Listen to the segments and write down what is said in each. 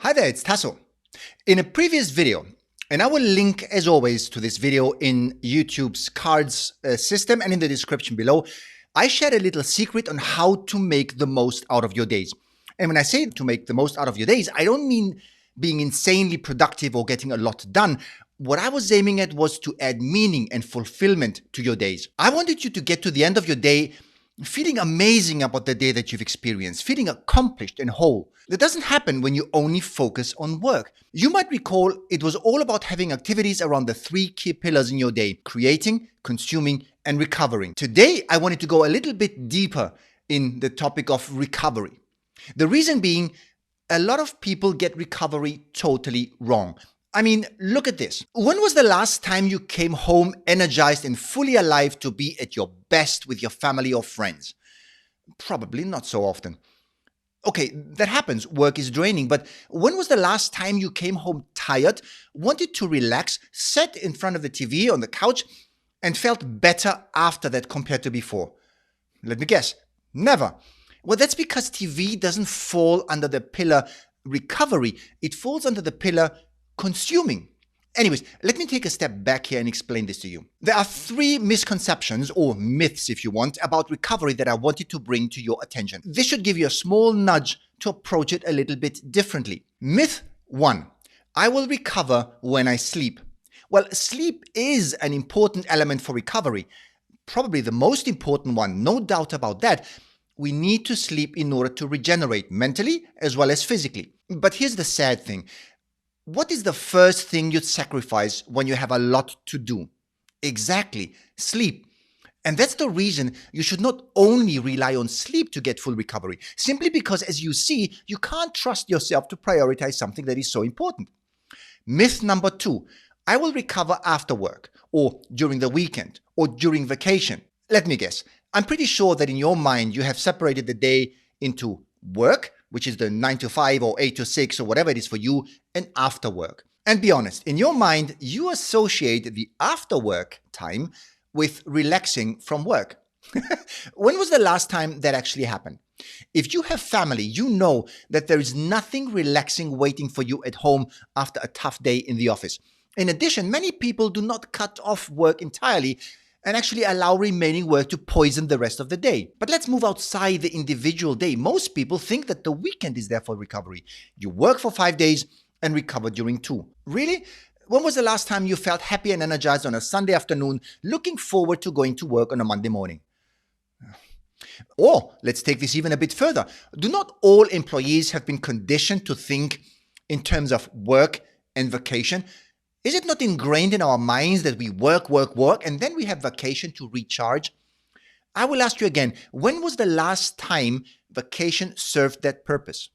Hi there, it's Tasso. In a previous video, and I will link as always to this video in YouTube's cards system and in the description below, I shared a little secret on how to make the most out of your days. And when I say to make the most out of your days, I don't mean being insanely productive or getting a lot done. What I was aiming at was to add meaning and fulfillment to your days. I wanted you to get to the end of your day feeling amazing about the day that you've experienced, feeling accomplished and whole. That doesn't happen when you only focus on work. You might recall it was all about having activities around the three key pillars in your day: creating, consuming, and recovering. Today, I wanted to go a little bit deeper in the topic of recovery. The reason being, a lot of people get recovery totally wrong. I mean, look at this. When was the last time you came home energized and fully alive to be at your best with your family or friends? Probably not so often. Okay, that happens. Work is draining. But when was the last time you came home tired, wanted to relax, sat in front of the TV on the couch, and felt better after that compared to before? Let me guess. Never. Well, that's because TV doesn't fall under the pillar recovery. It falls under the pillar consuming. Anyways, let me take a step back here and explain this to you. There are three misconceptions, or myths if you want, about recovery that I wanted to bring to your attention. This should give you a small nudge to approach it a little bit differently. Myth 1. I will recover when I sleep. Well, sleep is an important element for recovery. Probably the most important one, no doubt about that. We need to sleep in order to regenerate mentally as well as physically. But here's the sad thing. What is the first thing you'd sacrifice when you have a lot to do? Exactly, sleep. And that's the reason you should not only rely on sleep to get full recovery, simply because, as you see, you can't trust yourself to prioritize something that is so important. Myth number 2, I will recover after work, or during the weekend, or during vacation. Let me guess, I'm pretty sure that in your mind you have separated the day into work, which is the 9 to 5 or 8 to 6 or whatever it is for you, and after work. And be honest, in your mind, you associate the after work time with relaxing from work. When was the last time that actually happened? If you have family, you know that there is nothing relaxing waiting for you at home after a tough day in the office. In addition, many people do not cut off work entirely and actually allow remaining work to poison the rest of the day. But let's move outside the individual day. Most people think that the weekend is there for recovery. You work for 5 days and recover during 2. Really? When was the last time you felt happy and energized on a Sunday afternoon, looking forward to going to work on a Monday morning? Or let's take this even a bit further. Do not all employees have been conditioned to think in terms of work and vacation? Is it not ingrained in our minds that we work, and then we have vacation to recharge? I will ask you again, when was the last time vacation served that purpose?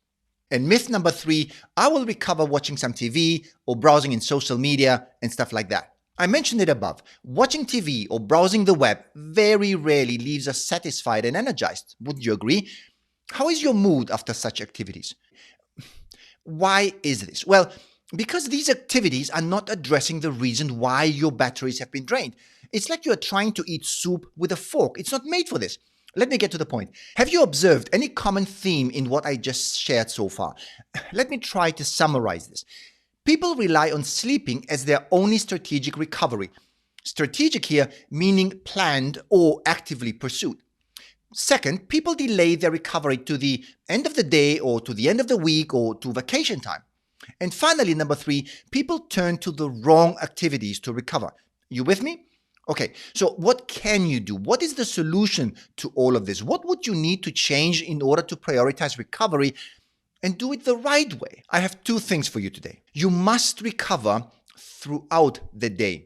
And myth number 3, I will recover watching some TV or browsing in social media and stuff like that. I mentioned it above. Watching TV or browsing the web very rarely leaves us satisfied and energized. Wouldn't you agree? How is your mood after such activities? Why is this? Well, because these activities are not addressing the reason why your batteries have been drained. It's like you are trying to eat soup with a fork. It's not made for this. Let me get to the point. Have you observed any common theme in what I just shared so far? Let me try to summarize this. People rely on sleeping as their only strategic recovery. Strategic here meaning planned or actively pursued. Second, people delay their recovery to the end of the day or to the end of the week or to vacation time. And finally, number 3, people turn to the wrong activities to recover. You with me? Okay, so what can you do? What is the solution to all of this? What would you need to change in order to prioritize recovery and do it the right way? I have 2 things for you today. You must recover throughout the day.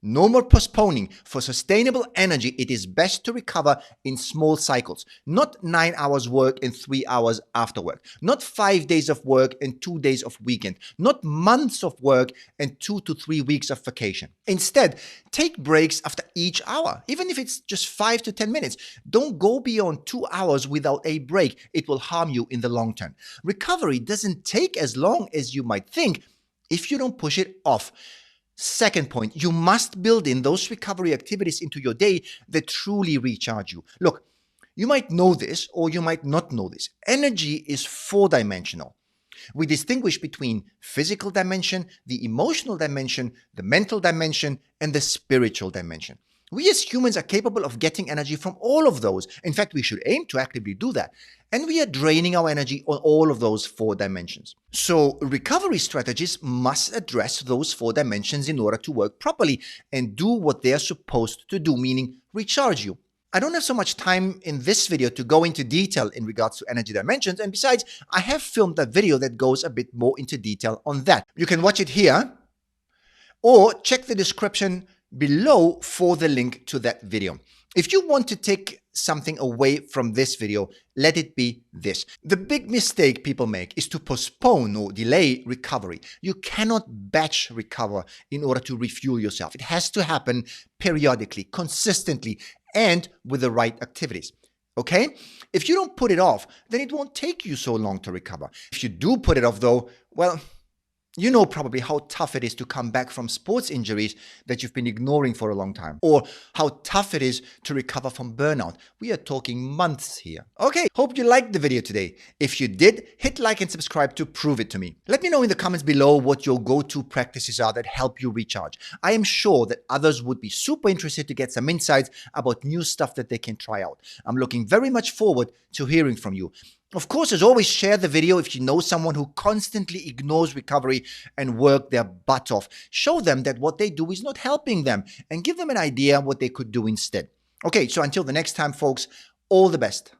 No more postponing. For sustainable energy, it is best to recover in small cycles. Not 9 hours work and 3 hours after work. Not 5 days of work and 2 days of weekend. Not months of work and 2 to 3 weeks of vacation. Instead, take breaks after each hour, even if it's just 5 to 10 minutes. Don't go beyond 2 hours without a break. It will harm you in the long term. Recovery doesn't take as long as you might think if you don't push it off. Second point, you must build in those recovery activities into your day that truly recharge you. Look, you might know this or you might not know this. Energy is 4-dimensional. We distinguish between physical dimension, the emotional dimension, the mental dimension, and the spiritual dimension. We as humans are capable of getting energy from all of those. In fact, we should aim to actively do that. And we are draining our energy on all of those 4 dimensions. So recovery strategies must address those 4 dimensions in order to work properly and do what they are supposed to do, meaning recharge you. I don't have so much time in this video to go into detail in regards to energy dimensions, and besides, I have filmed a video that goes a bit more into detail on that. You can watch it here or check the description below for the link to that video. If you want to take something away from this video, let it be this. The big mistake people make is to postpone or delay recovery. You cannot batch recover in order to refuel yourself. It has to happen periodically, consistently, and with the right activities. Okay? If you don't put it off, then it won't take you so long to recover. If you do put it off though, well, you know probably how tough it is to come back from sports injuries that you've been ignoring for a long time, or how tough it is to recover from burnout. We are talking months here. Okay, hope you liked the video today. If you did, hit like and subscribe to prove it to me. Let me know in the comments below what your go-to practices are that help you recharge. I am sure that others would be super interested to get some insights about new stuff that they can try out. I'm looking very much forward to hearing from you. Of course, as always, share the video if you know someone who constantly ignores recovery and work their butt off. Show them that what they do is not helping them and give them an idea what they could do instead. Okay, so until the next time, folks, all the best.